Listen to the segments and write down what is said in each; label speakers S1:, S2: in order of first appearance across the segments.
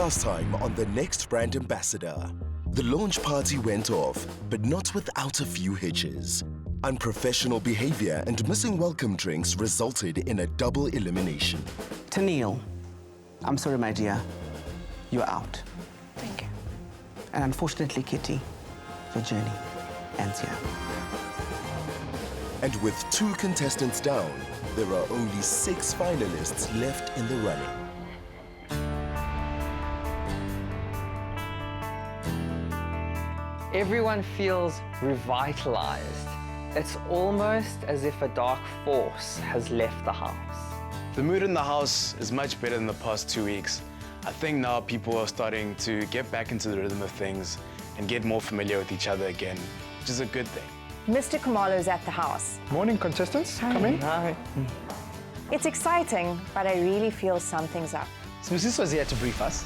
S1: last time on The Next Brand Ambassador. The launch party went off, but not without a few hitches. Unprofessional behavior and missing welcome drinks resulted in a double elimination.
S2: Tennille, I'm sorry, my dear. You're out.
S3: Thank you.
S2: And unfortunately, Kitty, your journey ends here.
S1: And with 2 contestants down, there are only 6 finalists left in the running.
S4: Everyone feels revitalized. It's almost as if a dark force has left the house.
S5: The mood in the house is much better than the past 2 weeks. I think now people are starting to get back into the rhythm of things and get more familiar with each other again, which is a good thing.
S3: Mr. Kamalo's at the house.
S6: Morning, contestants. Come in.
S4: Hi.
S3: It's exciting, but I really feel something's up.
S7: Smusis was here to brief us.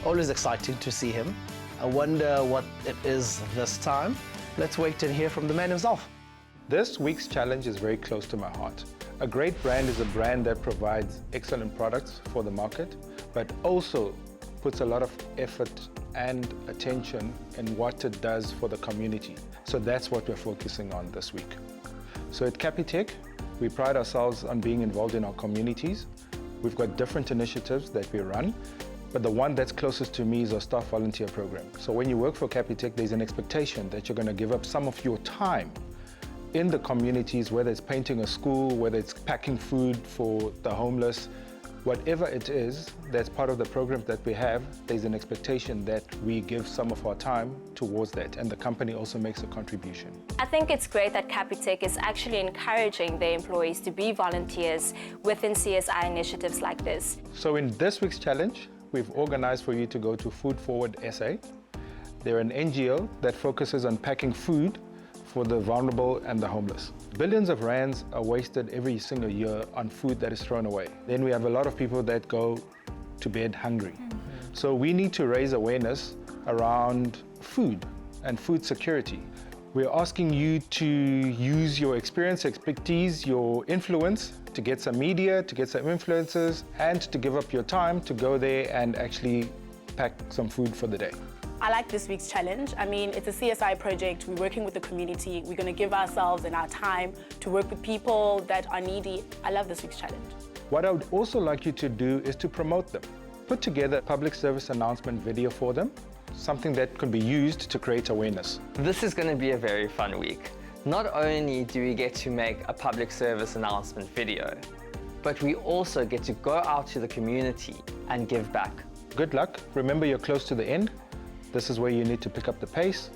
S7: Always excited to see him. I wonder what it is this time. Let's wait and hear from the man himself.
S6: This week's challenge is very close to my heart. A great brand is a brand that provides excellent products for the market, but also puts a lot of effort and attention in what it does for the community. So that's what we're focusing on this week. So at Capitec, we pride ourselves on being involved in our communities. We've got different initiatives that we run, but the one that's closest to me is our staff volunteer program. So when you work for Capitec, there's an expectation that you're going to give up some of your time in the communities, whether it's painting a school, whether it's packing food for the homeless, whatever it is that's part of the program that we have, there's an expectation that we give some of our time towards that, and the company also makes a contribution.
S8: I think it's great that Capitec is actually encouraging their employees to be volunteers within CSI initiatives like this.
S6: So in this week's challenge, we've organized for you to go to Food Forward SA. They're an NGO that focuses on packing food for the vulnerable and the homeless. Billions of rands are wasted every single year on food that is thrown away. Then we have a lot of people that go to bed hungry. So we need to raise awareness around food and food security. We're asking you to use your experience, expertise, your influence to get some media, to get some influencers, and to give up your time to go there and actually pack some food for the day.
S9: I like this week's challenge. I mean, it's a CSI project. We're working with the community. We're going to give ourselves and our time to work with people that are needy. I love this week's challenge.
S6: What I would also like you to do is to promote them. Put together a public service announcement video for them, something that could be used to create awareness.
S4: This is going to be a very fun week. Not only do we get to make a public service announcement video, but we also get to go out to the community and give back.
S6: Good luck. Remember, you're close to the end. This is where you need to pick up the pace,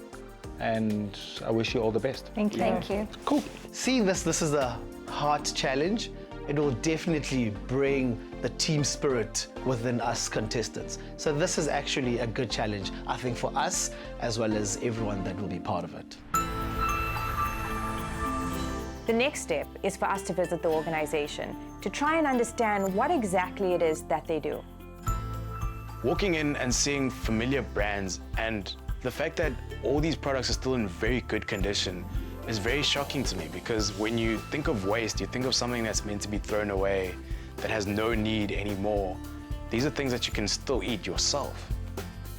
S6: and I wish you all the best.
S3: Thank you. Thank you.
S7: Cool. Seeing this is a heart challenge. It will definitely bring the team spirit within us contestants. So this is actually a good challenge, I think, for us as well as everyone that will be part of it.
S3: The next step is for us to visit the organization to try and understand what exactly it is that they do.
S5: Walking in and seeing familiar brands and the fact that all these products are still in very good condition is very shocking to me, because when you think of waste, you think of something that's meant to be thrown away, that has no need anymore. These are things that you can still eat yourself.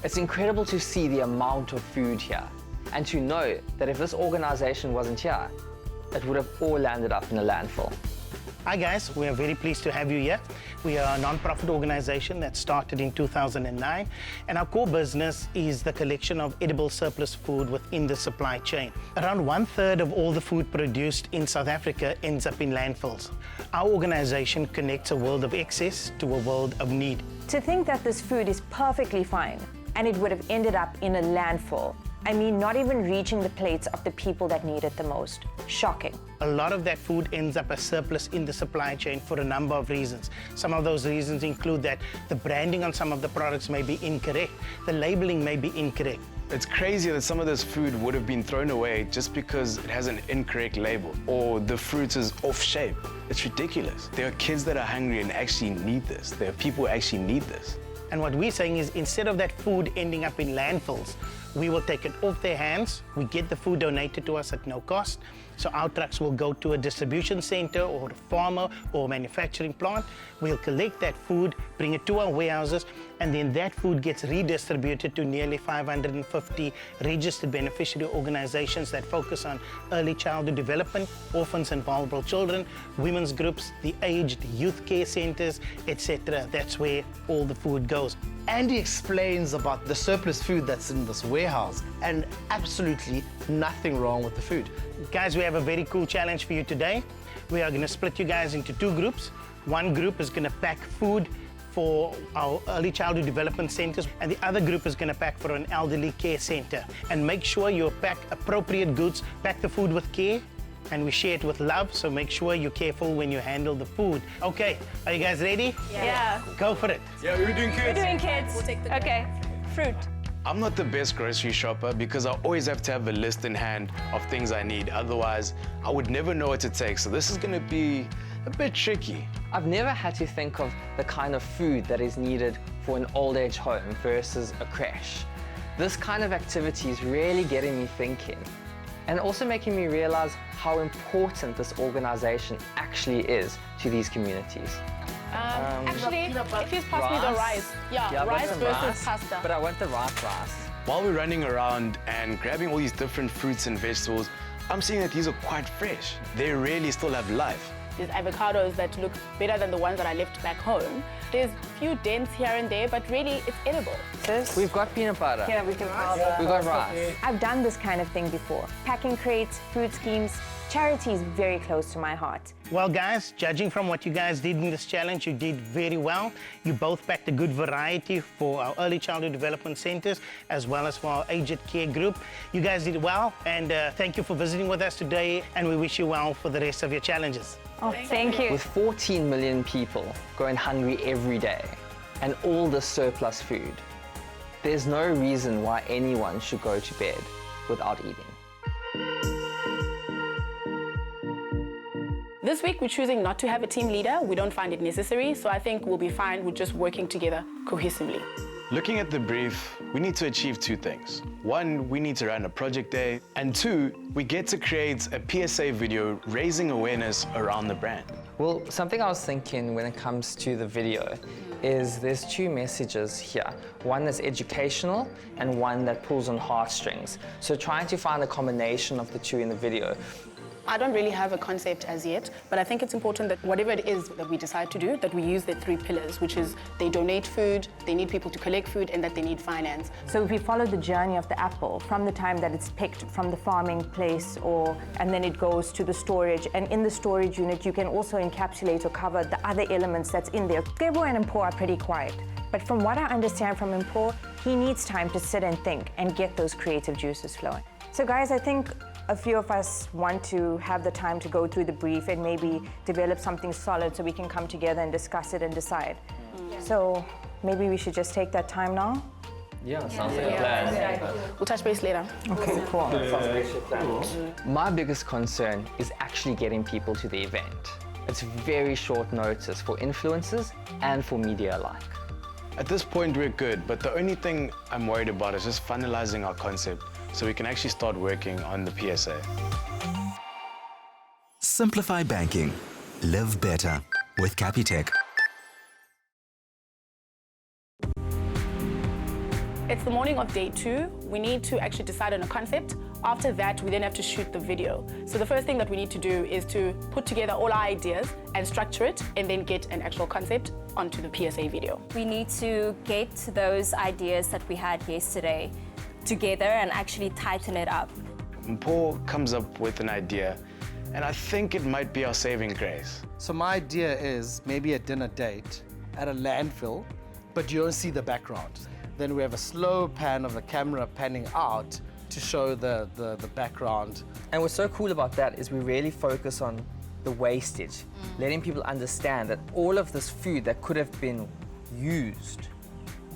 S4: It's incredible to see the amount of food here and to know that if this organization wasn't here, it would have all landed up in a landfill.
S10: Hi guys, we are very pleased to have you here. We are a non-profit organization that started in 2009, and our core business is the collection of edible surplus food within the supply chain. Around 1/3 of all the food produced in South Africa ends up in landfills. Our organization connects a world of excess to a world of need.
S3: To think that this food is perfectly fine and it would have ended up in a landfill. I mean, not even reaching the plates of the people that need it the most. Shocking.
S10: A lot of that food ends up as surplus in the supply chain for a number of reasons. Some of those reasons include that the branding on some of the products may be incorrect, the labeling may be incorrect.
S5: It's crazy that some of this food would have been thrown away just because it has an incorrect label or the fruit is off shape. It's ridiculous. There are kids that are hungry and actually need this. There are people who actually need this.
S10: And what we're saying is, instead of that food ending up in landfills, we will take it off their hands. We get the food donated to us at no cost. So our trucks will go to a distribution center or a farmer or manufacturing plant. We'll collect that food, bring it to our warehouses, and then that food gets redistributed to nearly 550 registered beneficiary organizations that focus on early childhood development, orphans and vulnerable children, women's groups, the aged, youth care centers, etc. That's where all the food goes.
S7: Andy explains about the surplus food that's in this warehouse and absolutely nothing wrong with the food.
S10: Guys, we have a very cool challenge for you today. We are going to split you guys into two groups. One group is going to pack food for our early childhood development centers, and the other group is going to pack for an elderly care center. And make sure you pack appropriate goods, pack the food with care, and we share it with love, so make sure you're careful when you handle the food. Okay, are you guys ready?
S9: Yeah.
S10: Go for it.
S5: Yeah, we're doing kids.
S8: We're doing kids.
S9: We'll take the
S8: Okay, fruit.
S5: I'm not the best grocery shopper because I always have to have a list in hand of things I need. Otherwise, I would never know what to take. So this is going to be a bit tricky.
S4: I've never had to think of the kind of food that is needed for an old age home versus a creche. This kind of activity is really getting me thinking, and also making me realize how important this organization actually is to these communities.
S9: Actually, if you pass me the rice. Yeah, rice versus pasta.
S4: But I want the rice.
S5: While we're running around and grabbing all these different fruits and vegetables, I'm seeing that these are quite fresh. They really still have life.
S9: There's avocados that look better than the ones that I left back home. There's a few dents here and there, but really it's edible.
S4: We've got peanut butter.
S3: Yeah, we can powder.
S4: We've got rice.
S3: I've done this kind of thing before. Packing crates, food schemes. Charity is very close to my heart.
S10: Well, guys, judging from what you guys did in this challenge, you did very well. You both packed a good variety for our early childhood development centers, as well as for our aged care group. You guys did well, and thank you for visiting with us today, and we wish you well for the rest of your challenges.
S3: Oh, thank you.
S4: With 14 million people going hungry every day, and all this surplus food, there's no reason why anyone should go to bed without eating.
S9: This week, we're choosing not to have a team leader. We don't find it necessary, so I think we'll be fine with just working together cohesively.
S5: Looking at the brief, we need to achieve two things. One, we need to run a project day, and two, we get to create a PSA video raising awareness around the brand.
S4: Well, something I was thinking when it comes to the video is there's two messages here. One that's educational and one that pulls on heartstrings. So trying to find a combination of the two in the video.
S9: I don't really have a concept as yet, but I think it's important that whatever it is that we decide to do, that we use the three pillars, which is they donate food, they need people to collect food, and that they need finance.
S3: So if we follow the journey of the apple from the time that it's picked from the farming place and then it goes to the storage, and in the storage unit you can also encapsulate or cover the other elements that's in there. Gebo and Mpo are pretty quiet, but from what I understand from Mpo, he needs time to sit and think and get those creative juices flowing. So guys, I think a few of us want to have the time to go through the brief and maybe develop something solid so we can come together and discuss it and decide. So maybe we should just take that time now?
S4: Yeah, sounds like a plan.
S9: We'll touch base later.
S3: Okay, cool.
S4: My biggest concern is actually getting people to the event. It's very short notice for influencers and for media alike.
S5: At this point, we're good, but the only thing I'm worried about is just finalizing our concept so we can actually start working on the PSA.
S11: Simplify banking. Live better with Capitec.
S9: It's the morning of day 2. We need to actually decide on a concept. After that, we then have to shoot the video. So the first thing that we need to do is to put together all our ideas and structure it, and then get an actual concept onto the PSA video.
S8: We need to get those ideas that we had yesterday together and actually tighten it up.
S5: Paul comes up with an idea, and I think it might be our saving grace.
S7: So my idea is maybe a dinner date at a landfill, but you don't see the background. Then we have a slow pan of the camera panning out to show the background.
S4: And what's so cool about that is we really focus on the wastage, letting people understand that all of this food that could have been used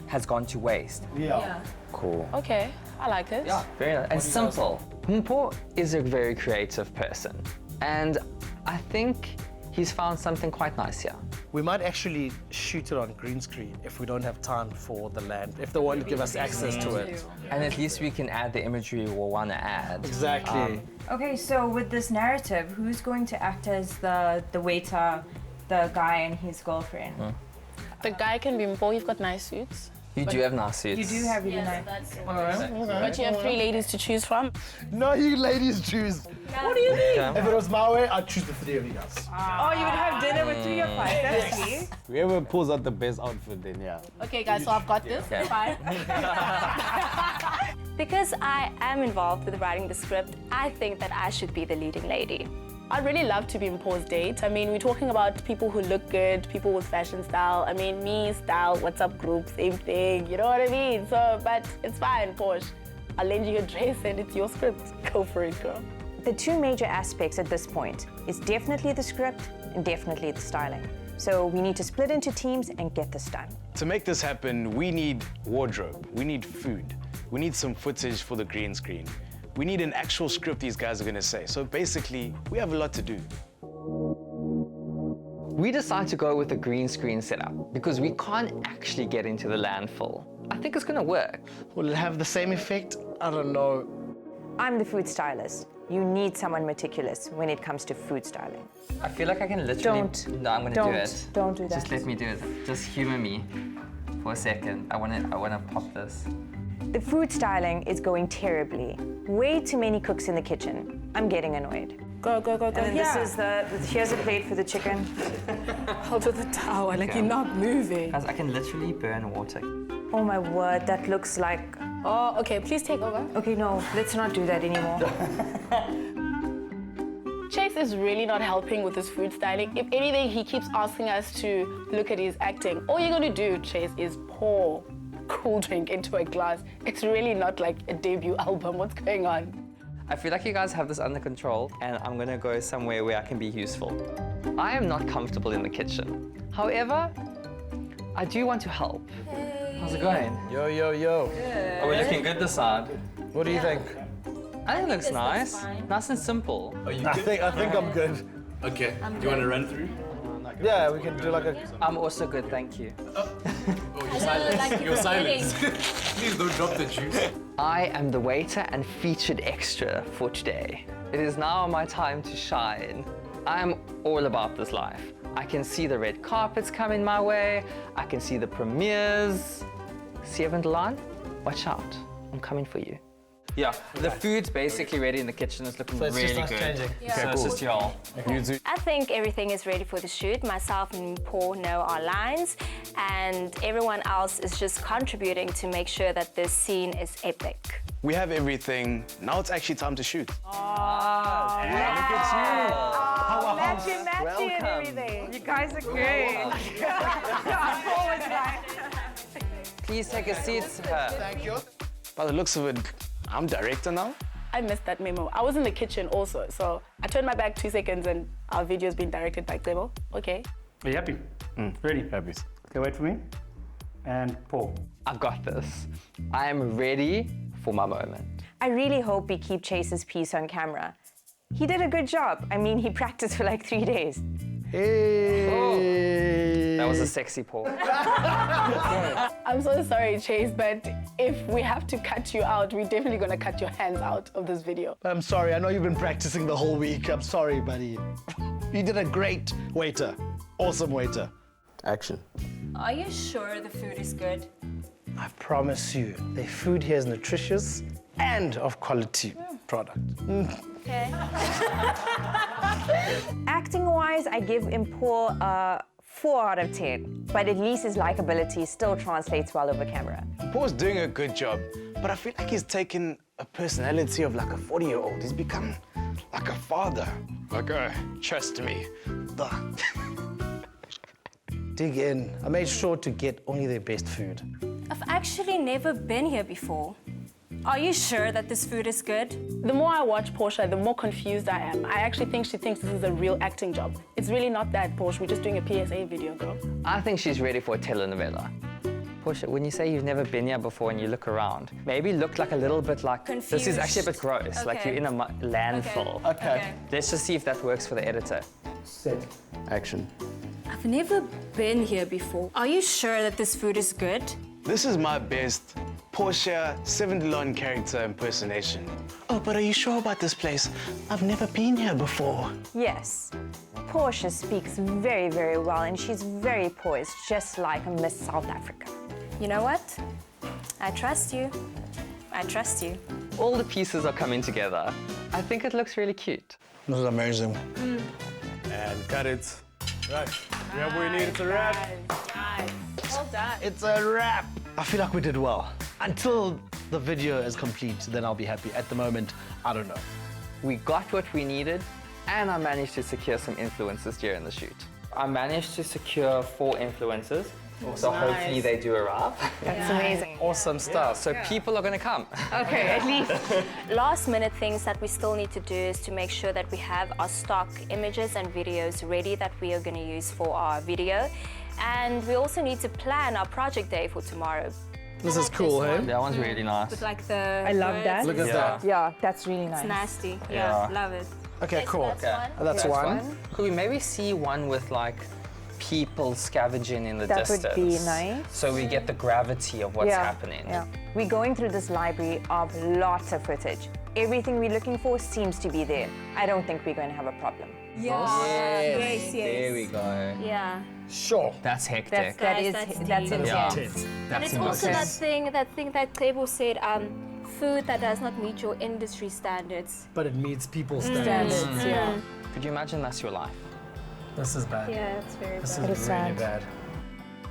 S4: has gone to waste.
S7: Yeah.
S4: Cool.
S9: Okay, I like it.
S4: Yeah, very nice. And simple. Mpo is a very creative person, and I think he's found something quite nice here.
S12: We might actually shoot it on green screen if we don't have time for the land, if they want to give us access to it.
S4: And at least we can add the imagery we'll want to add.
S12: Exactly.
S3: Okay, so with this narrative, who's going to act as the waiter, the guy and his girlfriend?
S9: The guy can be Mpo, you've got nice suits.
S4: You do have nice suits.
S3: You do have really nice.
S9: But you have 3 ladies to choose from.
S12: No, you ladies choose.
S9: What do you mean?
S4: Okay.
S12: If it was my way, I'd choose the 3 of you guys.
S3: Oh, you would have dinner with 3 of us. That's sweet.
S13: Whoever pulls out the best outfit, then yeah.
S9: Okay, guys, so I've got this.
S4: Okay.
S9: Fine.
S8: Because I am involved with writing the script, I think that I should be the leading lady.
S9: I'd really love to be Mpo's date. I mean, we're talking about people who look good, people with fashion style. I mean, me, style, WhatsApp group, same thing, you know what I mean? So, but it's fine, Porsche. I'll lend you your dress and it's your script. Go for it, girl.
S3: The 2 major aspects at this point is definitely the script and definitely the styling. So we need to split into teams and get this done.
S5: To make this happen, we need wardrobe, we need food, we need some footage for the green screen. We need an actual script these guys are going to say. So basically, we have a lot to do.
S4: We decided to go with a green screen setup because we can't actually get into the landfill. I think it's going to work.
S12: Will it have the same effect? I don't know.
S3: I'm the food stylist. You need someone meticulous when it comes to food styling.
S4: I feel like I can literally... No, I'm going to do it.
S3: Don't do that.
S4: Just let me do it. Just humor me for a second. I want to pop this.
S3: The food styling is going terribly. Way too many cooks in the kitchen. I'm getting annoyed.
S9: Go, go, go, go.
S3: And then here's a plate for the chicken.
S9: Hold of the tower, like you're not moving.
S4: Guys, I can literally burn water.
S3: Oh my word, that looks like...
S9: Oh, okay, please take over.
S3: Okay, no, let's not do that anymore.
S9: Chase is really not helping with his food styling. If anything, he keeps asking us to look at his acting. All you're gonna do, Chase, is pour cool drink into a glass. It's really not like a debut album. What's going on?
S4: I feel like you guys have this under control and I'm gonna go somewhere where I can be useful. I am not comfortable in the kitchen. However, I do want to help. Hey. How's it going?
S13: Yo, yo, yo.
S4: Good. Are we looking good this side?
S13: What do you think?
S4: I think it looks nice. Nice and simple.
S13: Are you good? I think I'm good.
S14: Okay. Do you want to run through?
S13: Yeah, we can do like a...
S4: I'm also good, thank you.
S14: Oh, you're silent. You're silent. Please don't drop the juice.
S4: I am the waiter and featured extra for today. It is now my time to shine. I am all about this life. I can see the red carpets coming my way. I can see the premieres. Seventh line, watch out. I'm coming for you. Yeah, the food's basically ready in the kitchen. It's looking really good.
S12: Changing.
S4: Yeah. So it's just y'all.
S8: I think everything is ready for the shoot. Myself and Paul know our lines, and everyone else is just contributing to make sure that this scene is epic.
S5: We have everything. Now it's actually time to shoot.
S3: Oh,
S4: yeah. Look at you.
S3: Matchy and everything. You guys are great. I'm always right.
S4: Please take a seat, sir.
S12: Thank you.
S5: By the looks of it, I'm director now.
S9: I missed that memo. I was in the kitchen also, so I turned my back 2 seconds and our video's been directed by Clebo. Okay.
S15: Are you happy? Ready?
S5: Happy.
S15: Okay, wait for me. And Paul.
S4: I've got this. I am ready for my moment.
S3: I really hope we keep Chase's piece on camera. He did a good job. I mean, he practiced for like 3 days.
S12: Hey.
S4: Oh, that was a sexy Paul.
S9: I'm so sorry, Chase, but if we have to cut you out, we're definitely gonna cut your hands out of this video.
S12: I'm sorry, I know you've been practicing the whole week. I'm sorry, buddy. You did a great waiter. Awesome waiter.
S13: Action.
S8: Are you sure the food is good?
S12: I promise you, the food here is nutritious and of quality product.
S8: Okay.
S3: Acting-wise, I give Impor a 4 out of 10, but at least his likability still translates well over camera.
S5: Paul's doing a good job, but I feel like he's taken a personality of like a 40-year-old. He's become like a father. Like, trust me.
S12: Dig in. I made sure to get only their best food.
S8: I've actually never been here before. Are you sure that this food is good?
S9: The more I watch Portia, the more confused I am. I actually think she thinks this is a real acting job. It's really not that, Portia. We're just doing a PSA video, girl.
S4: I think she's ready for a telenovela. Portia, when you say you've never been here before and you look around, maybe look like a little bit like...
S8: Confused.
S4: This is actually a bit gross, like you're in a landfill.
S12: Okay.
S4: Let's just see if that works for the editor.
S15: Set.
S13: Action.
S8: I've never been here before. Are you sure that this food is good?
S5: This is my best Portia 7-Delon character impersonation.
S7: Oh, but are you sure about this place? I've never been here before.
S3: Yes. Portia speaks very, very well, and she's very poised, just like a Miss South Africa.
S8: You know what? I trust you. I trust you.
S4: All the pieces are coming together. I think it looks really cute.
S13: This is amazing.
S14: And cut it. Right. We have what we need. It's a wrap.
S9: Nice. Well done.
S12: It's a wrap. I feel like we did well. Until the video is complete, then I'll be happy. At the moment, I don't know.
S4: We got what we needed, and I managed to secure some influencers during the shoot. I managed to secure 4 influencers, so hopefully they do arrive.
S3: That's amazing.
S12: Awesome stuff.
S4: So people are going to come.
S3: Okay, at least.
S8: Last minute things that we still need to do is to make sure that we have our stock images and videos ready that we are going to use for our video. And we also need to plan our project day for tomorrow.
S13: This is cool, hey?
S4: That one's really nice.
S8: With like the
S3: I love that.
S13: Look at that.
S3: Yeah, that's really nice.
S8: It's nasty.
S4: Yeah.
S8: Love it.
S13: Okay, cool.
S8: That's one.
S13: That's one.
S4: Could we maybe see one with like people scavenging in the
S3: That
S4: distance?
S3: would be nice.
S4: So we get the gravity of what's happening.
S3: Yeah. We're going through this library of lots of footage. Everything we're looking for seems to be there. I don't think we're going to have a problem.
S8: Yes.
S4: There we go.
S8: Yeah.
S13: Sure.
S4: That's hectic.
S8: Guys,
S3: That's
S8: deep.
S3: intense.
S8: And it's also that thing that Cable said, food that does not meet your industry standards.
S13: But it meets people's standards.
S3: Yeah.
S4: Could you imagine that's your life?
S13: This is bad.
S8: Yeah, it's very
S13: This
S8: bad.
S13: is really bad.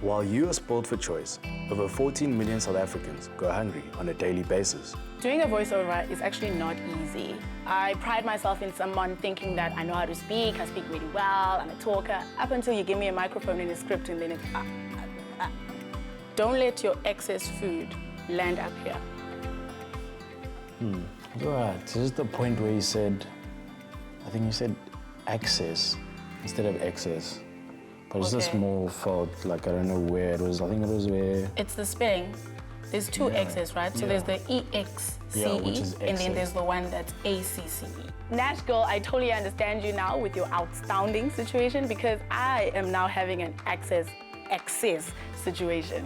S5: While you are spoiled for choice, over 14 million South Africans go hungry on a daily basis.
S9: Doing a voiceover is actually not easy. I pride myself in someone thinking that I know how to speak, I speak really well, I'm a talker, up until you give me a microphone and a script and then it's Don't let your excess food land up here.
S16: You're right. This is the point where you said, I think you said access instead of excess. But it's just more felt like I don't know where it was. I think it was where.
S9: It's the spelling. There's two X's, right? So there's the EXCE,
S16: which is
S9: and then there's the one that's ACCE. Nash girl, I totally understand you now with your outstanding situation because I am now having an excess situation.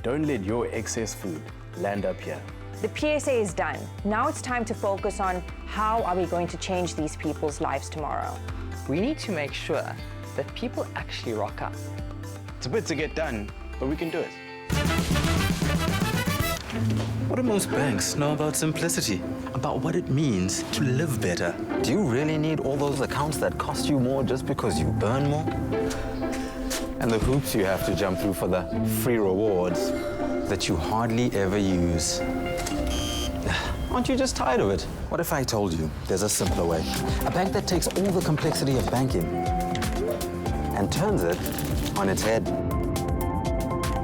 S5: Don't let your excess food land up here.
S3: The PSA is done. Now it's time to focus on how are we going to change these people's lives tomorrow.
S4: We need to make sure that people actually rock up.
S5: It's a bit to get done, but we can do it.
S11: What do most banks know about simplicity? About what it means to live better? Do you really need all those accounts that cost you more just because you earn more? And the hoops you have to jump through for the free rewards that you hardly ever use. Aren't you just tired of it? What if I told you there's a simpler way? A bank that takes all the complexity of banking and turns it on its head.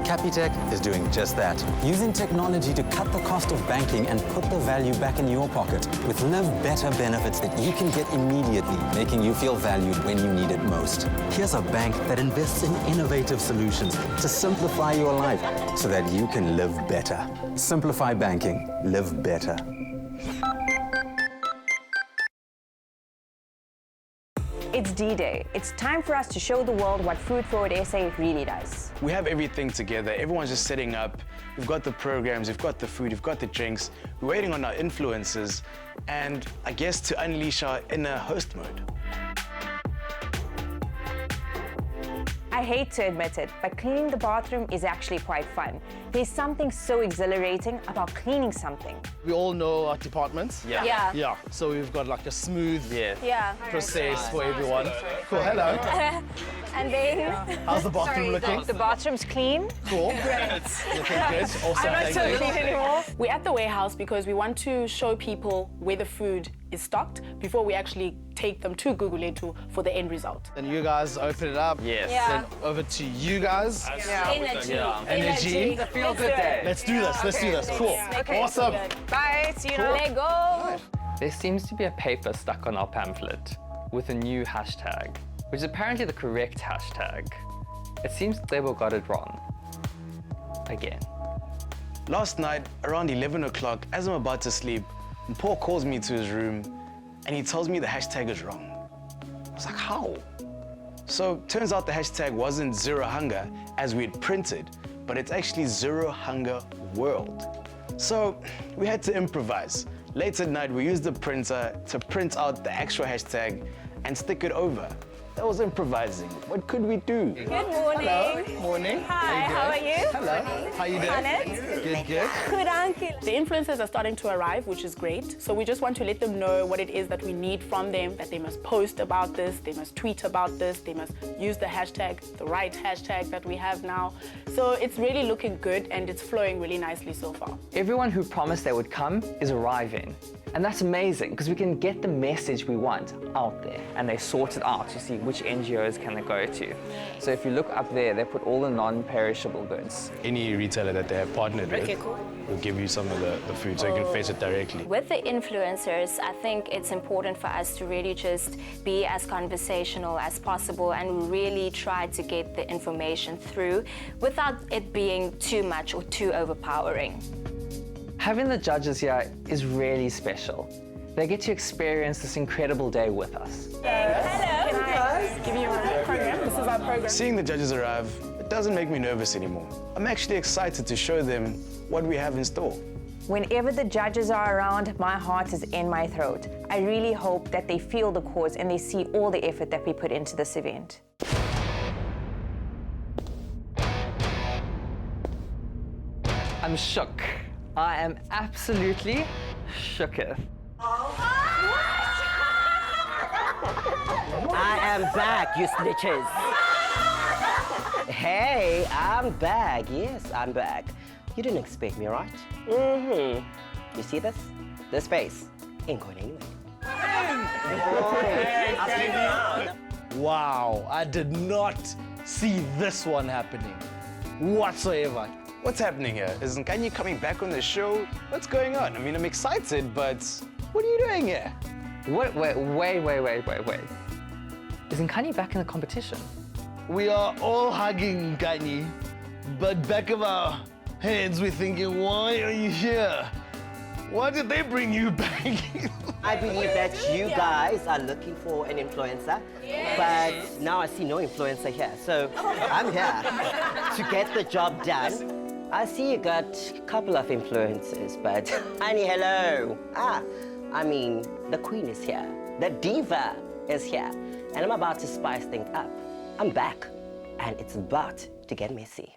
S11: Capitec is doing just that, using technology to cut the cost of banking and put the value back in your pocket with Live Better benefits that you can get immediately, making you feel valued when you need it most. Here's a bank that invests in innovative solutions to simplify your life so that you can live better. Simplify banking. Live better.
S3: It's D-Day. It's time for us to show the world what Food Forward SA really does.
S5: We have everything together. Everyone's just setting up. We've got the programs, we've got the food, we've got the drinks. We're waiting on our influencers and I guess to unleash our inner host mode.
S3: I hate to admit it, but cleaning the bathroom is actually quite fun. There's something so exhilarating about cleaning something.
S12: We all know our departments.
S8: Yeah.
S12: So we've got like a smooth
S8: Yeah.
S12: process for everyone. Cool, hello.
S8: And then...
S12: How's the bathroom looking?
S3: The bathroom's clean.
S12: Cool.
S8: Great.
S12: Looking good. Awesome,
S3: I'm not
S12: thank
S3: so
S12: you.
S3: clean anymore.
S9: We're at the warehouse because we want to show people where the food is stocked before we actually take them to Google Letu for the end result.
S12: Then you guys open it up.
S4: Yes.
S12: Then over to you guys.
S8: Energy.
S12: Energy.
S4: It's a feel-good day.
S12: Let's do this. Let's do this. Cool. Awesome.
S3: Bye, see you now.
S8: Let go.
S4: There seems to be a paper stuck on our pamphlet with a new hashtag, which is apparently the correct hashtag. It seems Debo got it wrong. Again.
S5: Last night, around 11 o'clock, as I'm about to sleep, Paul calls me to his room and he tells me the hashtag is wrong. was like, how? So turns out the hashtag wasn't Zero Hunger as we had printed, but it's actually Zero Hunger World. So we had to improvise. Late at night, we used the printer to print out the actual hashtag and stick it over. That was improvising. What could we do?
S9: Good morning.
S6: Hello. Morning.
S9: Hi, how are you?
S6: Hello. How you doing? Good, good.
S9: Good, uncle. The influencers are starting to arrive, which is great. So we just want to let them know what it is that we need from them, that they must post about this, they must tweet about this, they must use the hashtag, the right hashtag that we have now. So it's really looking good and it's flowing really nicely so far.
S4: Everyone who promised they would come is arriving. And that's amazing because we can get the message we want out there and they sort it out to see which NGOs can they go to. So if you look up there, they put all the non-perishable goods.
S5: Any retailer that they have partnered with will give you some of the food so you can face it directly.
S8: With the influencers, I think it's important for us to really just be as conversational as possible and really try to get the information through without it being too much or too overpowering.
S4: Having the judges here is really special. They get to experience this incredible day with us.
S9: Hello. Can I give you a program? This is our program.
S5: Seeing the judges arrive, it doesn't make me nervous anymore. I'm actually excited to show them what we have in store.
S3: Whenever the judges are around, my heart is in my throat. I really hope that they feel the cause and they see all the effort that we put into this event.
S4: I'm shook. I am absolutely shooketh.
S17: I am back, you snitches. Hey, I'm back. Yes, I'm back. You didn't expect me, right? Mm-hmm. You see this? This face ain't going anywhere.
S12: Wow, I did not see this one happening whatsoever.
S5: What's happening here? Is Nkanyi coming back on the show? What's going on? I mean, I'm excited, but what are you doing here?
S4: Wait. Is Nkanyi back in the competition?
S12: We are all hugging Nkanyi, but back of our heads we're thinking, why are you here? Why did they bring you back?
S17: I believe that you guys are looking for an influencer, but now I see no influencer here. So I'm here to get the job done. I see you got a couple of influencers, but honey, hello. I mean, the queen is here. The diva is here. And I'm about to spice things up. I'm back, and it's about to get messy.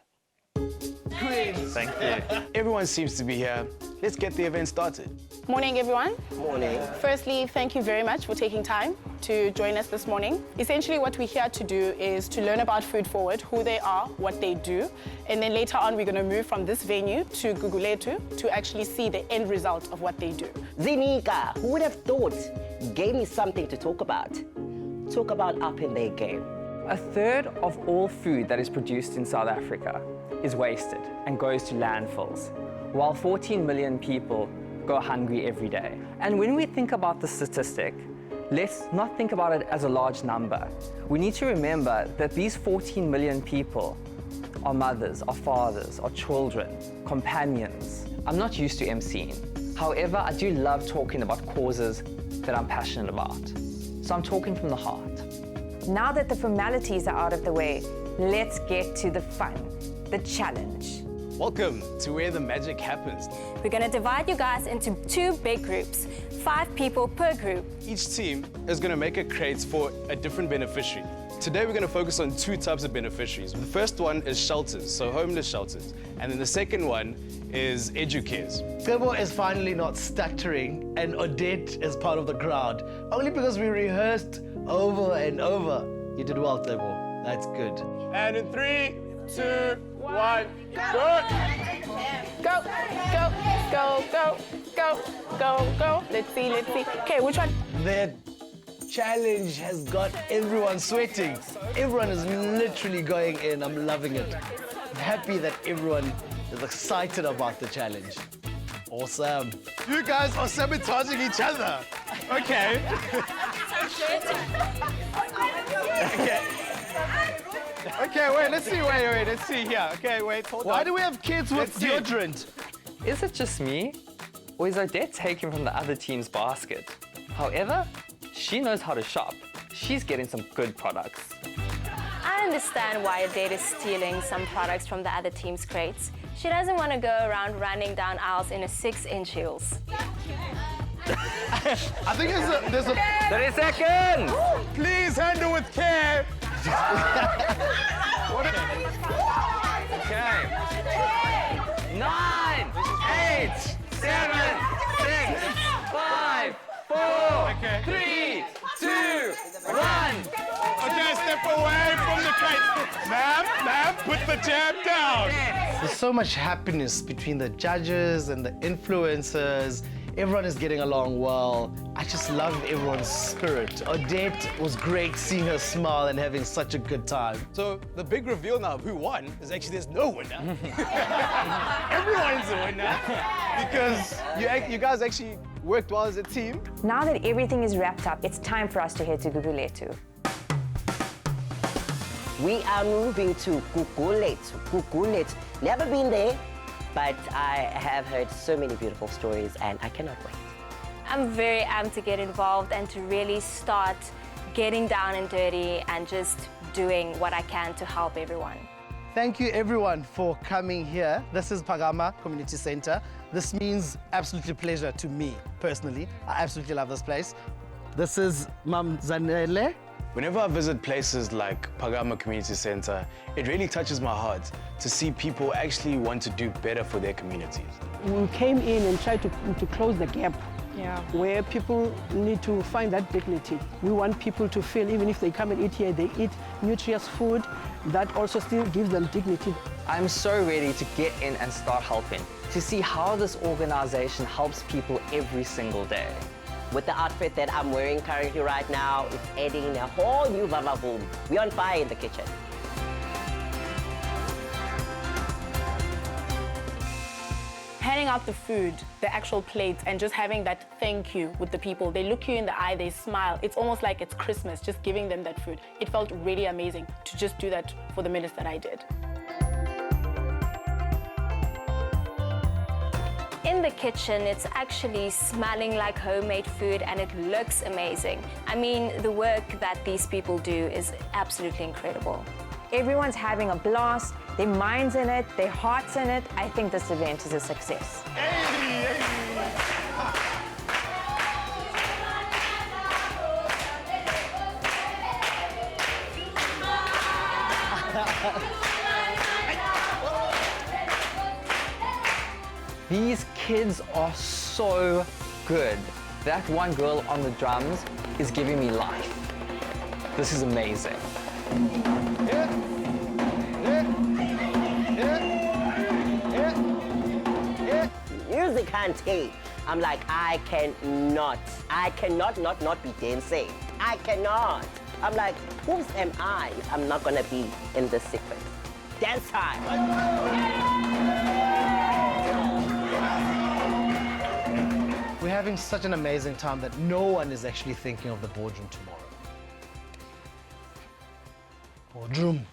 S5: Thank you. Everyone seems to be here. Let's get the event started.
S9: Morning, everyone.
S17: Morning.
S9: Firstly, thank you very much for taking time to join us this morning. Essentially, what we're here to do is to learn about Food Forward, who they are, what they do, and then later on, we're going to move from this venue to Guguletu to actually see the end result of what they do.
S17: Zinika, who would have thought, gave me something to talk about. Talk about upping their game.
S4: A third of all food that is produced in South Africa is wasted and goes to landfills, while 14 million people go hungry every day. And when we think about the statistic, let's not think about it as a large number. We need to remember that these 14 million people are mothers, are fathers, are children, companions. I'm not used to emceeing. However, I do love talking about causes that I'm passionate about. So I'm talking from the heart.
S3: Now that the formalities are out of the way, let's get to the fun, the challenge.
S5: Welcome to where the magic happens.
S8: We're going to divide you guys into 2 big groups, 5 people per group.
S5: Each team is going to make a crate for a different beneficiary. Today we're going to focus on 2 types of beneficiaries. The first one is shelters, so homeless shelters. And then the second one is educares.
S12: Tebo is finally not stuttering and Odette is part of the crowd. Only because we rehearsed over and over. You did well, Tebo. That's good.
S5: And in 3, 2, 1, go!
S9: Go, go, go, go, go, go, go. Let's see. Okay, which one?
S12: That challenge has got everyone sweating. Everyone is literally going in. I'm loving it. I'm happy that everyone is excited about the challenge. Awesome.
S5: You guys are sabotaging each other. Okay. Okay, wait, let's see, let's see here. Okay, wait, hold on.
S12: Why do we have kids with deodorant?
S4: Is it just me? Or is Odette taking from the other team's basket? However, she knows how to shop. she's getting some good products.
S8: I understand why Adele is stealing some products from the other team's crates. She doesn't want to go around running down aisles in a 6-inch heels.
S12: I think there's a
S4: 30 seconds!
S6: Please handle with care.
S4: Okay. 9, 8, 7, 6, 5, 4, 3, 2, 1.
S6: Okay, step away from the crate. Ma'am, put the jab down.
S7: There's so much happiness between the judges and the influencers. Everyone is getting along well. I just love everyone's spirit. Odette was great seeing her smile and having such a good time.
S5: So the big reveal now of who won is actually there's no winner. Everyone's a winner because you guys actually worked well as a team.
S3: Now that everything is wrapped up, it's time for us to head to Guguletu.
S17: We are moving to Culminate. Culminate. Never been there, but I have heard so many beautiful stories and I cannot wait.
S8: I'm very amped to get involved and to really start getting down and dirty and just doing what I can to help everyone.
S7: Thank you everyone for coming here. This is Pagama Community Center. This means absolutely pleasure to me personally. I absolutely love this place. This is Mam Zanele.
S5: Whenever I visit places like Pagama Community Center, it really touches my heart to see people actually want to do better for their communities.
S18: We came in and tried to close the gap where people need to find that dignity. We want people to feel even if they come and eat here, they eat nutritious food that also still gives them dignity.
S4: I'm so ready to get in and start helping, to see how this organization helps people every single day.
S17: With the outfit that I'm wearing currently right now, it's adding a whole new vavavoom. We're on fire in the kitchen.
S9: Handing out the food, the actual plates, and just having that thank you with the people. They look you in the eye, they smile. It's almost like it's Christmas, just giving them that food. It felt really amazing to just do that for the minutes that I did.
S8: In the kitchen, it's actually smelling like homemade food and it looks amazing. I mean, the work that these people do is absolutely incredible.
S3: Everyone's having a blast, their minds in it, their hearts in it. I think this event is a success.
S4: These kids are so good. That one girl on the drums is giving me life. This is amazing.
S17: Music can't take. I'm like, I cannot not be dancing. I cannot. I'm like, who am I if I'm not gonna be in this sequence? Dance time.
S7: We're having such an amazing time that no one is actually thinking of the boardroom tomorrow. Boardroom.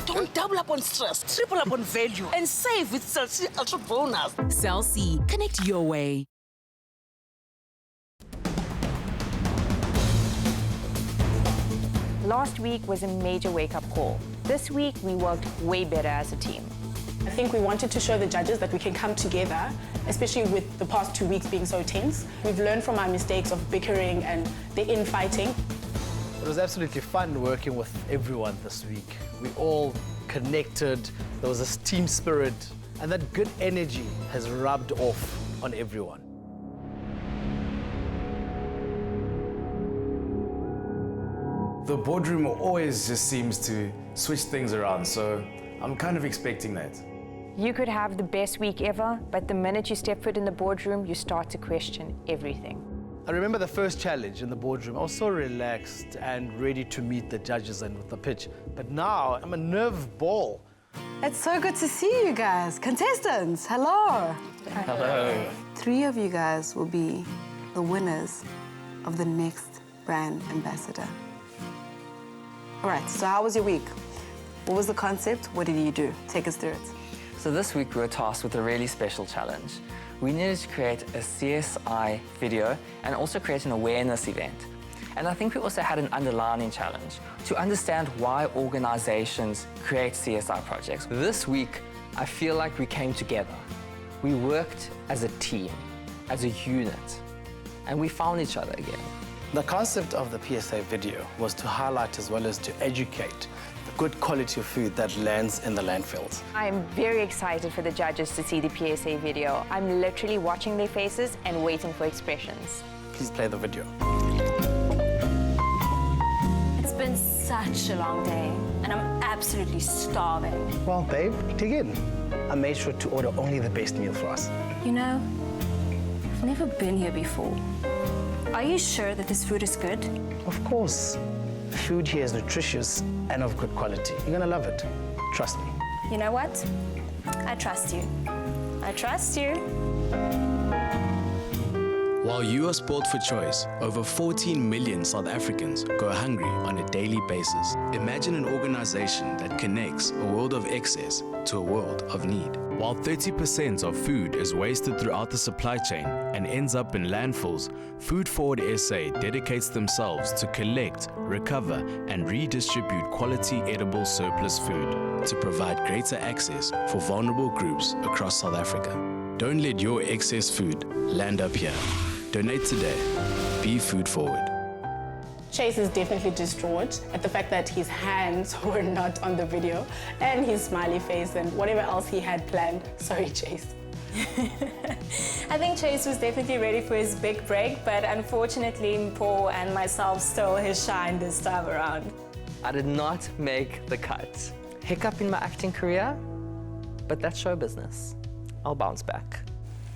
S19: Don't double up on stress, triple up on value, and save with Cell C Ultra Bonus.
S20: Cell C, connect your way.
S3: Last week was a major wake-up call. This week, we worked way better as a team.
S9: I think we wanted to show the judges that we can come together, especially with the past 2 weeks being so tense. We've learned from our mistakes of bickering and the infighting.
S7: It was absolutely fun working with everyone this week. We all connected, there was this team spirit, and that good energy has rubbed off on everyone.
S14: The boardroom always just seems to switch things around, so I'm kind of expecting that.
S3: You could have the best week ever, but the minute you step foot in the boardroom, you start to question everything.
S7: I remember the first challenge in the boardroom. I was so relaxed and ready to meet the judges and with the pitch. But now I'm a nerve ball.
S21: It's so good to see you guys. Contestants, hello.
S7: Hello.
S21: 3 of you guys will be the winners of the next brand ambassador. All right, so how was your week? What was the concept? What did you do? Take us through it.
S4: So this week we were tasked with a really special challenge. we needed to create a CSI video and also create an awareness event. And I think we also had an underlying challenge to understand why organizations create CSI projects. This week, I feel like we came together. We worked as a team, as a unit, and we found each other again.
S7: The concept of the PSA video was to highlight as well as to educate the good quality of food that lands in the landfills.
S3: I'm very excited for the judges to see the PSA video. I'm literally watching their faces and waiting for expressions.
S7: Please play the video.
S8: It's been such a long day, and I'm absolutely starving.
S7: Well, babe, dig in. I made sure to order only the best meal for us.
S8: You know, I've never been here before. Are you sure that this food is good?
S7: Of course. The food here is nutritious and of good quality. You're gonna love it. Trust me.
S8: You know what? I trust you. I trust you.
S5: While you are sport for choice, over 14 million South Africans go hungry on a daily basis. Imagine an organization that connects a world of excess to a world of need. While 30% of food is wasted throughout the supply chain and ends up in landfills, Food Forward SA dedicates themselves to collect, recover, and redistribute quality edible surplus food to provide greater access for vulnerable groups across South Africa. Don't let your excess food land up here. Donate today. Be Food Forward.
S9: Chase is definitely distraught at the fact that his hands were not on the video and his smiley face and whatever else he had planned. Sorry, Chase.
S2: I think Chase was definitely ready for his big break, but unfortunately, Mpho and myself stole his shine this time around.
S4: I did not make the cut. Hiccup in my acting career, but that's show business. I'll bounce back.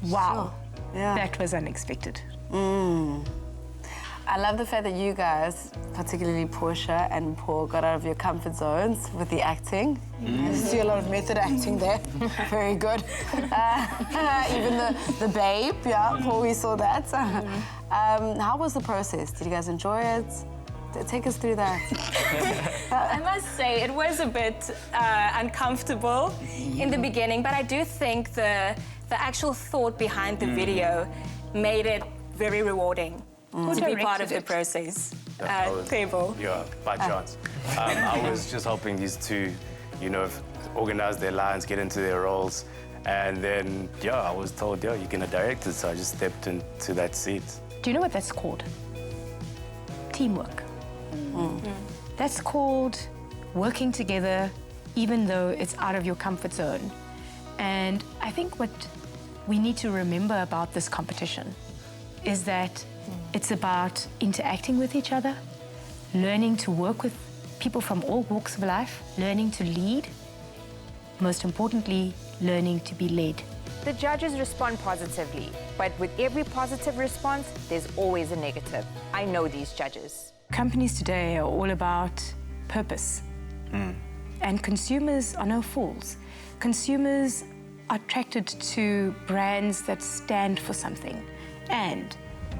S21: Wow. Yeah.
S2: That was unexpected.
S21: I love the fact that you guys, particularly Portia and Paul, got out of your comfort zones with the acting. I see a lot of method acting there. Very good. Even the babe, yeah, Paul, we saw that. How was the process? Did you guys enjoy it? Take us through that.
S2: I must say, it was a bit uncomfortable in the beginning, but I do think the actual thought behind the video made it very rewarding to be part of the process. Table.
S14: Yeah, by chance. I was just helping these two, organize their lines, get into their roles. And then, I was told, you're going to direct it. So I just stepped into that seat.
S2: Do you know what that's called? Teamwork. That's called working together, even though it's out of your comfort zone. And I think what we need to remember about this competition is that it's about interacting with each other, learning to work with people from all walks of life, learning to lead, most importantly, learning to be led.
S3: The judges respond positively, but with every positive response, there's always a negative. I know these judges.
S2: Companies today are all about purpose. And consumers are no fools. Consumers are attracted to brands that stand for something. And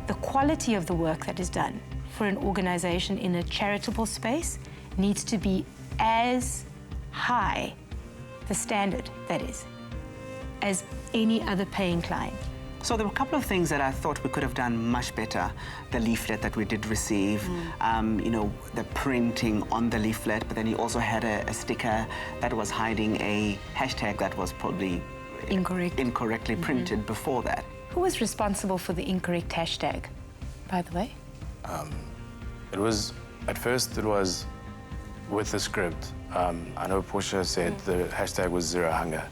S2: the quality of the work that is done for an organization in a charitable space needs to be as high, the standard, that is, as any other paying client.
S22: So there were a couple of things that I thought we could have done much better. The leaflet that we did receive, the printing on the leaflet, but then he also had a sticker that was hiding a hashtag that was probably incorrectly printed before that.
S2: Who was responsible for the incorrect hashtag, by the way?
S5: At first it was with the script. I know Portia said the hashtag was Zero Hunger.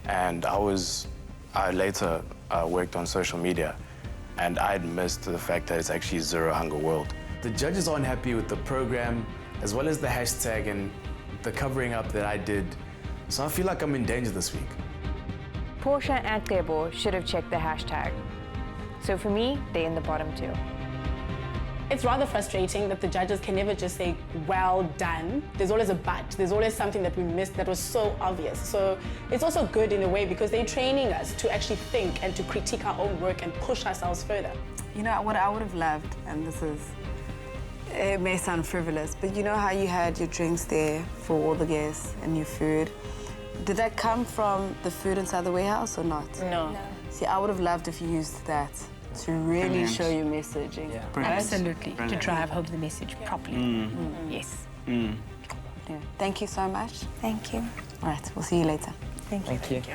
S5: And I later worked on social media, and I'd missed the fact that it's actually Zero Hunger World. The judges aren't happy with the program, as well as the hashtag and the covering up that I did. So I feel like I'm in danger this week.
S3: Portia and Tebo should have checked the hashtag. So for me, they're in the bottom two.
S9: It's rather frustrating that the judges can never just say, well done. There's always a but. There's always something that we missed that was so obvious. So it's also good in a way because they're training us to actually think and to critique our own work and push ourselves further.
S21: You know, what I would have loved, and it may sound frivolous, but you know how you had your drinks there for all the guests and your food? Did that come from the food inside the warehouse or not?
S2: No.
S21: See, I would have loved if you used that to really
S22: Brilliant.
S21: show your messaging.
S22: Yeah.
S21: Right?
S2: Absolutely, to
S22: Brilliant.
S2: drive home the message properly. Yes.
S21: Yeah. Thank you so much.
S8: Thank you.
S21: All right, we'll see you later.
S8: Thank you.
S4: Thank you.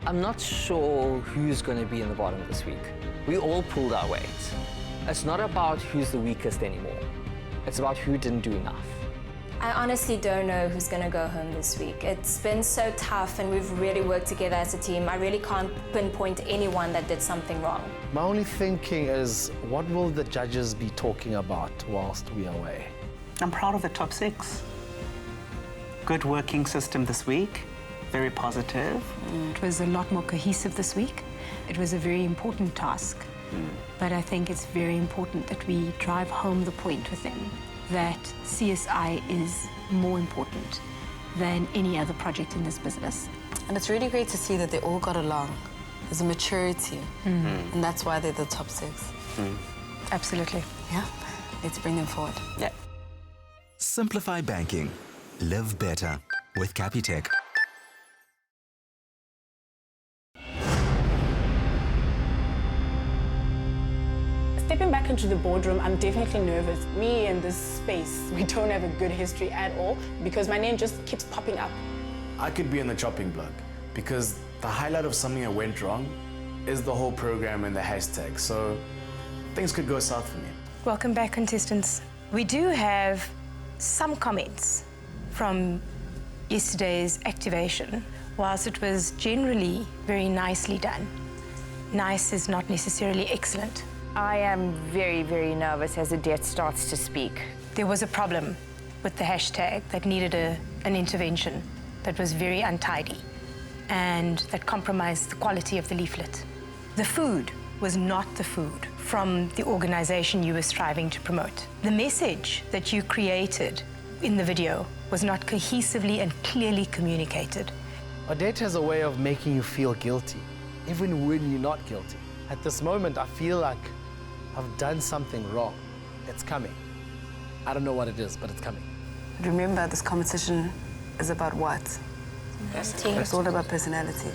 S4: I'm not sure who's going to be in the bottom this week. We all pulled our weight. It's not about who's the weakest anymore. It's about who didn't do enough.
S8: I honestly don't know who's going to go home this week. It's been so tough and we've really worked together as a team. I really can't pinpoint anyone that did something wrong.
S12: My only thinking is, what will the judges be talking about whilst we are away?
S22: I'm proud of the top 6. Good working system this week. Very positive.
S2: It was a lot more cohesive this week. It was a very important task. But I think it's very important that we drive home the point with them that CSI is more important than any other project in this business.
S21: And it's really great to see that they all got along. There's a maturity, and that's why they're the top 6.
S2: Absolutely.
S21: Yeah, let's bring them forward.
S22: Yeah.
S11: Simplify banking. Live better with Capitec.
S9: Stepping back into the boardroom, I'm definitely nervous. Me and this space, we don't have a good history at all because my name just keeps popping up.
S5: I could be on the chopping block because the highlight of something that went wrong is the whole program and the hashtag. So things could go south for me.
S2: Welcome back, contestants. We do have some comments from yesterday's activation. Whilst it was generally very nicely done, nice is not necessarily excellent.
S3: I am very, very nervous as Adet starts to speak.
S2: There was a problem with the hashtag that needed an intervention that was very untidy and that compromised the quality of the leaflet. The food was not the food from the organization you were striving to promote. The message that you created in the video was not cohesively and clearly communicated.
S12: Odette has a way of making you feel guilty, even when you're not guilty. At this moment, I feel like I've done something wrong. It's coming. I don't know what it is, but it's coming.
S21: Remember, this competition is about what? It's all about personality.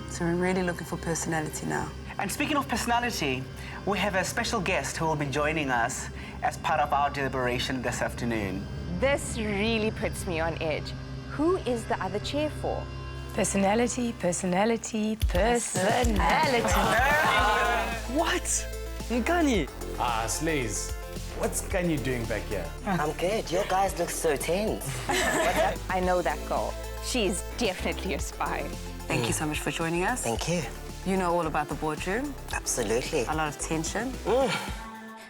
S21: So we're really looking for personality now.
S22: And speaking of personality, we have a special guest who will be joining us as part of our deliberation this afternoon.
S3: This really puts me on edge. Who is the other chair for?
S2: Personality, personality, personality.
S5: What? Nkani? Slays. What's Nkani doing back here?
S17: I'm good. Your guys look so tense.
S3: I know that girl. She's definitely a spy.
S21: Thank you so much for joining us.
S17: Thank you.
S21: You know all about the boardroom.
S17: Absolutely.
S21: A lot of tension.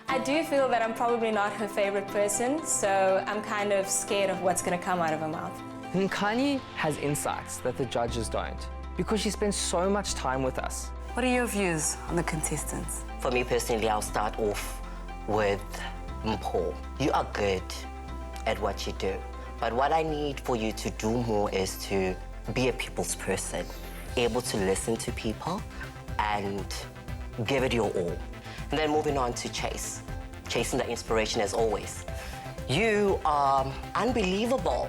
S8: I do feel that I'm probably not her favorite person, so I'm kind of scared of what's going to come out of her mouth.
S4: Nkani has insights that the judges don't because she spends so much time with us.
S21: What are your views on the contestants?
S17: For me personally, I'll start off with Mpho. You are good at what you do, but what I need for you to do more is to be a people's person, able to listen to people and give it your all. And then moving on to Chase, chasing the inspiration as always. You are unbelievable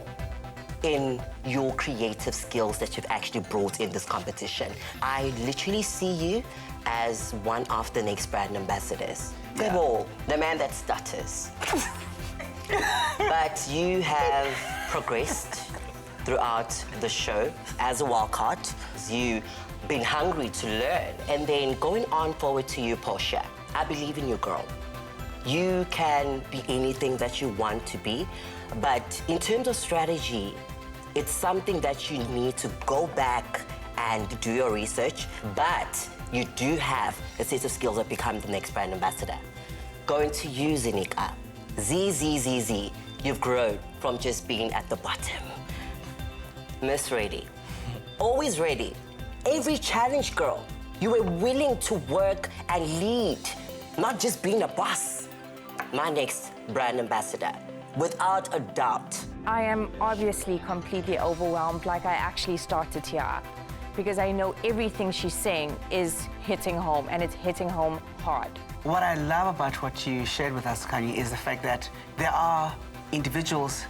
S17: in your creative skills that you've actually brought in this competition. I literally see you as one of the next brand ambassadors. Gabo, the man that stutters. But you have progressed throughout the show as a wildcard. You've been hungry to learn. And then going on forward to you, Portia, I believe in you, girl. You can be anything that you want to be, but in terms of strategy, it's something that you need to go back and do your research, but you do have a set of skills that become the next brand ambassador. Going to you, Zinika. Z, you've grown from just being at the bottom. Miss Ready, always ready. Every challenge, girl, you were willing to work and lead, not just being a boss. My next brand ambassador, without a doubt.
S3: I am obviously completely overwhelmed, like I actually started here, because I know everything she's saying is hitting home, and it's hitting home hard.
S22: What I love about what you shared with us, Kanye, is the fact that there are individuals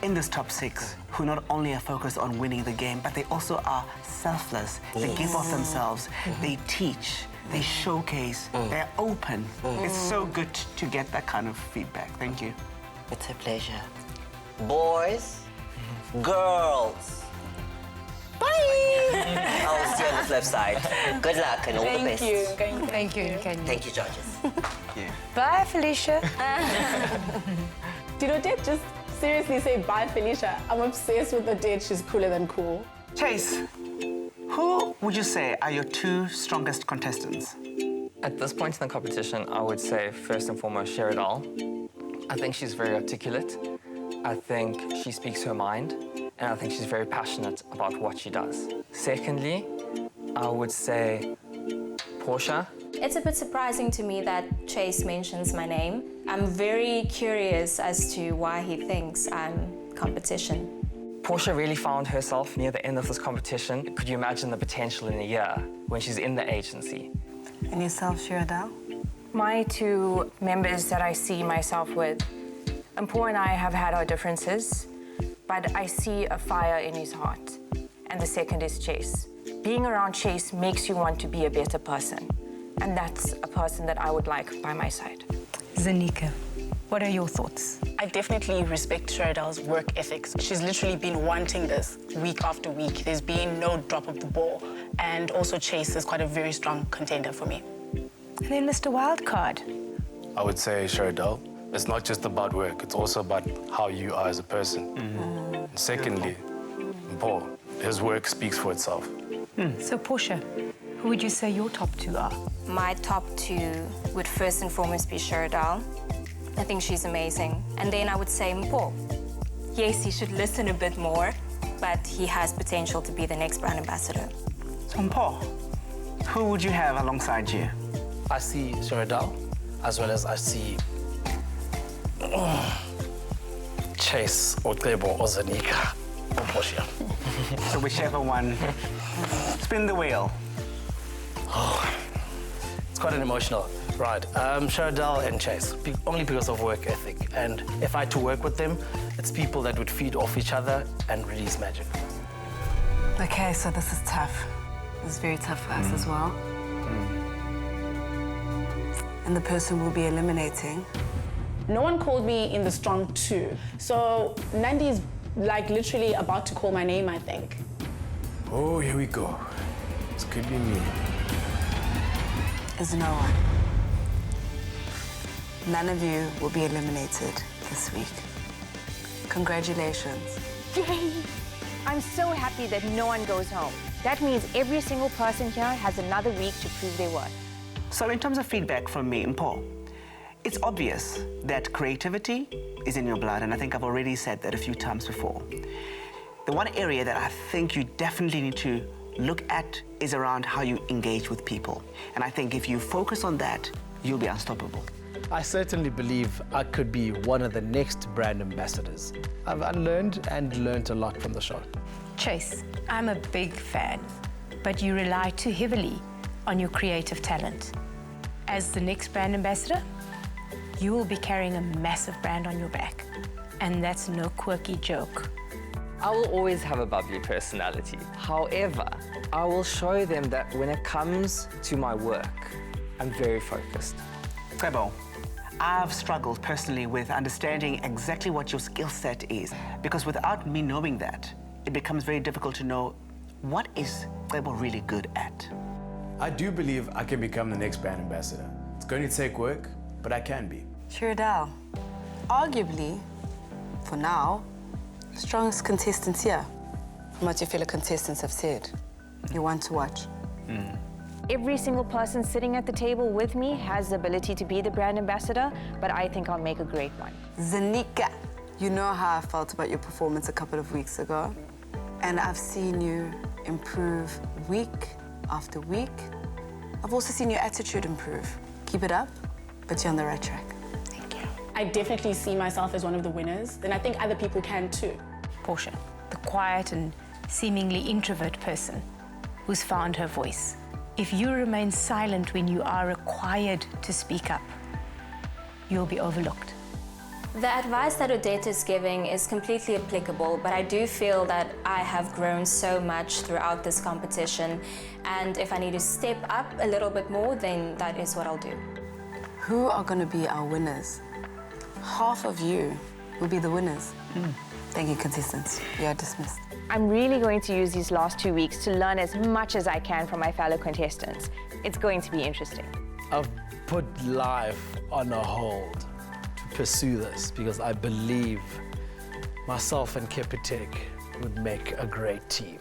S22: in this top 6 who not only are focused on winning the game, but they also are selfless. They give of themselves. They teach. They showcase. They're open. It's so good to get that kind of feedback. Thank you.
S17: It's a pleasure. Boys, girls. Bye! I'll see you on the flip side. Good luck and all the best.
S2: Thank you.
S17: Thank you, judges.
S2: Bye, Felicia.
S9: Did Odette just seriously say bye, Felicia? I'm obsessed with Odette. She's cooler than cool.
S22: Chase, who would you say are your 2 strongest contestants?
S4: At this point in the competition, I would say first and foremost Sheridal. I think she's very articulate. I think she speaks her mind, and I think she's very passionate about what she does. Secondly, I would say Portia.
S8: It's a bit surprising to me that Chase mentions my name. I'm very curious as to why he thinks I'm competition.
S4: Portia really found herself near the end of this competition. Could you imagine the potential in a year when she's in the agency?
S21: And yourself, Sheridal?
S3: My 2 members that I see myself with, Paul and I have had our differences, but I see a fire in his heart. And the second is Chase. Being around Chase makes you want to be a better person. And that's a person that I would like by my side.
S2: Zanika, what are your thoughts?
S9: I definitely respect Sheridal's work ethics. She's literally been wanting this week after week. There's been no drop of the ball. And also Chase is quite a very strong contender for me.
S2: And then Mr. Wildcard.
S14: I would say Sheridal. It's not just about work, it's also about how you are as a person. And secondly, Paul, his work speaks for itself.
S2: So, Portia, who would you say your top 2 are?
S8: My top 2 would first and foremost be Sheridal. I think she's amazing. And then I would say Paul. Yes, he should listen a bit more, but he has potential to be the next brand ambassador.
S22: So, Paul, who would you have alongside you?
S13: I see Sheridal, as well as I see Chase, Otlebo, or Zanika, or Portia.
S22: So whichever one. Spin the wheel.
S13: It's quite an emotional ride. Sheridal and Chase, only because of work ethic. And if I had to work with them, it's people that would feed off each other and release magic.
S21: Okay, so this is tough. This is very tough for us as well. And the person we'll be eliminating.
S9: No one called me in the strong 2. So Nandi's like literally about to call my name, I think.
S14: Oh, here we go. This could be me.
S21: Is no one. None of you will be eliminated this week. Congratulations.
S3: Yay! I'm so happy that no one goes home. That means every single person here has another week to prove their worth.
S22: So in terms of feedback from me and Paul, it's obvious that creativity is in your blood, and I think I've already said that a few times before. The one area that I think you definitely need to look at is around how you engage with people. And I think if you focus on that, you'll be unstoppable.
S12: I certainly believe I could be one of the next brand ambassadors. I've unlearned and learned a lot from the show.
S2: Chase, I'm a big fan, but you rely too heavily on your creative talent. As the next brand ambassador, you will be carrying a massive brand on your back. And that's no quirky joke.
S4: I will always have a bubbly personality. However, I will show them that when it comes to my work, I'm very focused.
S22: Cebo, I've struggled personally with understanding exactly what your skill set is, because without me knowing that, it becomes very difficult to know what is Cebo really good at.
S5: I do believe I can become the next brand ambassador. It's going to take work, but I can be.
S21: Sheridal, arguably, for now, strongest contestants here. From what your fellow contestants have said. You want to watch.
S3: Every single person sitting at the table with me has the ability to be the brand ambassador, but I think I'll make a great one.
S21: Zanika, you know how I felt about your performance a couple of weeks ago. And I've seen you improve week after week. I've also seen your attitude improve. Keep it up, but you're on the right track.
S9: I definitely see myself as one of the winners, and I think other people can too.
S2: Portia, the quiet and seemingly introvert person who's found her voice. If you remain silent when you are required to speak up, you'll be overlooked.
S8: The advice that Odette is giving is completely applicable, but I do feel that I have grown so much throughout this competition, and if I need to step up a little bit more, then that is what I'll do.
S21: Who are going to be our winners? Half of you will be the winners. Thank you, contestants. You are dismissed.
S3: I'm really going to use these last 2 weeks to learn as much as I can from my fellow contestants. It's going to be interesting.
S12: I've put life on a hold to pursue this because I believe myself and Kepitek would make a great team.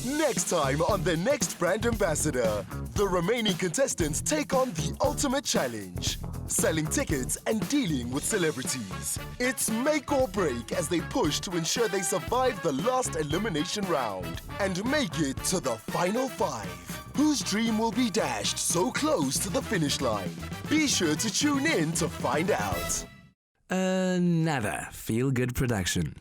S1: Next time on The Next Brand Ambassador, the remaining contestants take on the ultimate challenge, selling tickets and dealing with celebrities. It's make or break as they push to ensure they survive the last elimination round and make it to the final 5. Whose dream will be dashed so close to the finish line? Be sure to tune in to find out.
S10: Another feel-good production.